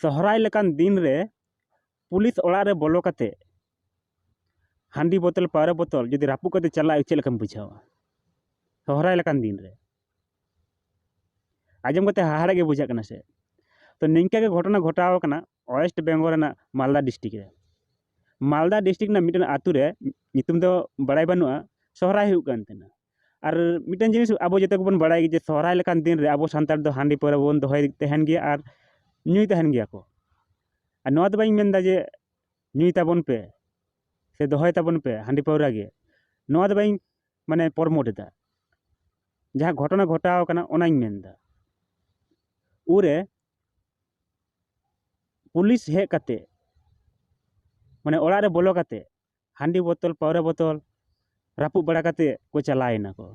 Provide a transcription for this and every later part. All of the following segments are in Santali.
सोहराय लेकान दिन रे पुलिस ओड़ा रे बोलो कते हांडी बोतल पावरा बोतल जुदी रापू कते चला चेद लेकाम बुझावा सोहराय लेकान दिन रे आजम कते हाहाड़ा गे बुझा कना से। तो निंका के घटना घटाव कना वेस्ट बेंगल रेना मालदा डिस्ट्रिक्ट रे। मालदा डिस्ट्रिक्ट ना मिटन आतु रे नितुम दो बड़ाई बनुआ सोहराय हुयुग कान तेना। और मिटन जिनिस आबो जते को बन बड़ाई जे सोहराय लेकान दिन रे आबो सान्तार दो हांडी पावरा बोन दोहय तहन गे और ᱧᱩᱭ तहन गया को। और नोआ दो बाइं मेनदा जे ᱧᱩᱭ ताबन पे से दोहय ताबन पे हांडी पावरा गे नोआ दो बाइं माने प्रमोट दा जहाँ घटना घटाव कना ओनाइं मेनदा। उरे पुलिस हेज कते माने ओड़ा रे बोलो कते हांडी बोतल पावरा बोतल रापू बड़ा कते को चलायना को।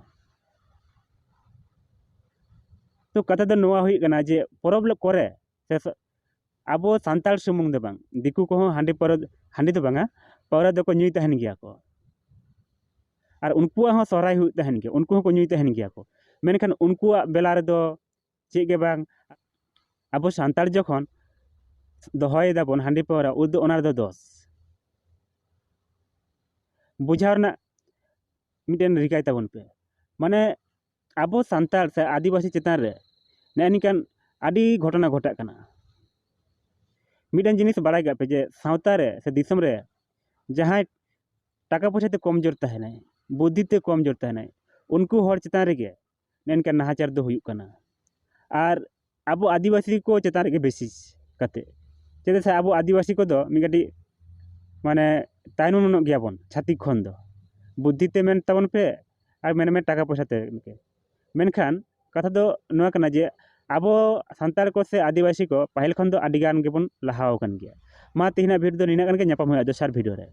तो कथा दो नोआ हुई कना जे प्रॉब्लम करे से आबो सान्ताल सुमुंग दो बांग दिकू को हांडी दो बांगा पावरा दो को ᱧᱩᱭ तहन गया को। और उनकुआ हो सोहराय हुई तहन गया उनको को ᱧᱩᱭ तहन गया को। मेनखान उनकुआ बेला रे दो चेक गे बांग आबो सान्ताल जखन दोहय दाबन हांडी पावरा उद दो ओनार दो दोष बुझाव ना मिटन रिकाय ताबन पे। माने आबो सान्ताल से आदिवासी चेतान रे नेनिकान आदि घटना घटा कना। मिटन जिनिस बड़ाय गया पे जे सावता रे से दिसम रे जहां टाका पैसा ते कमजोर तहनाय बुद्धि ते कमजोर तहनाय उनको हर चेतान रे गे नेनका नाहाचार दो हुयुग कना। और आबो आदिवासी को चेतान रे गे बेसिस कते चेदा से आबो आदिवासी को दो मिगाटी माने तायनम न गयाबन छातिक खन दो बुद्धि ते मेन ताबन पे और मेन टाका पैसा ते मेनखान कथा दो नोआ कना जे आबो सान्ताल को से आदिवासी को पहल खन दो आदिगान गेबन लहाव कन गया। मा तिहिना भिडियो दो निना कन गे ᱧᱟᱯᱟᱢ ᱦᱩᱭᱩᱜᱼᱟ ᱫᱚᱥᱟᱨ भिडियो रे।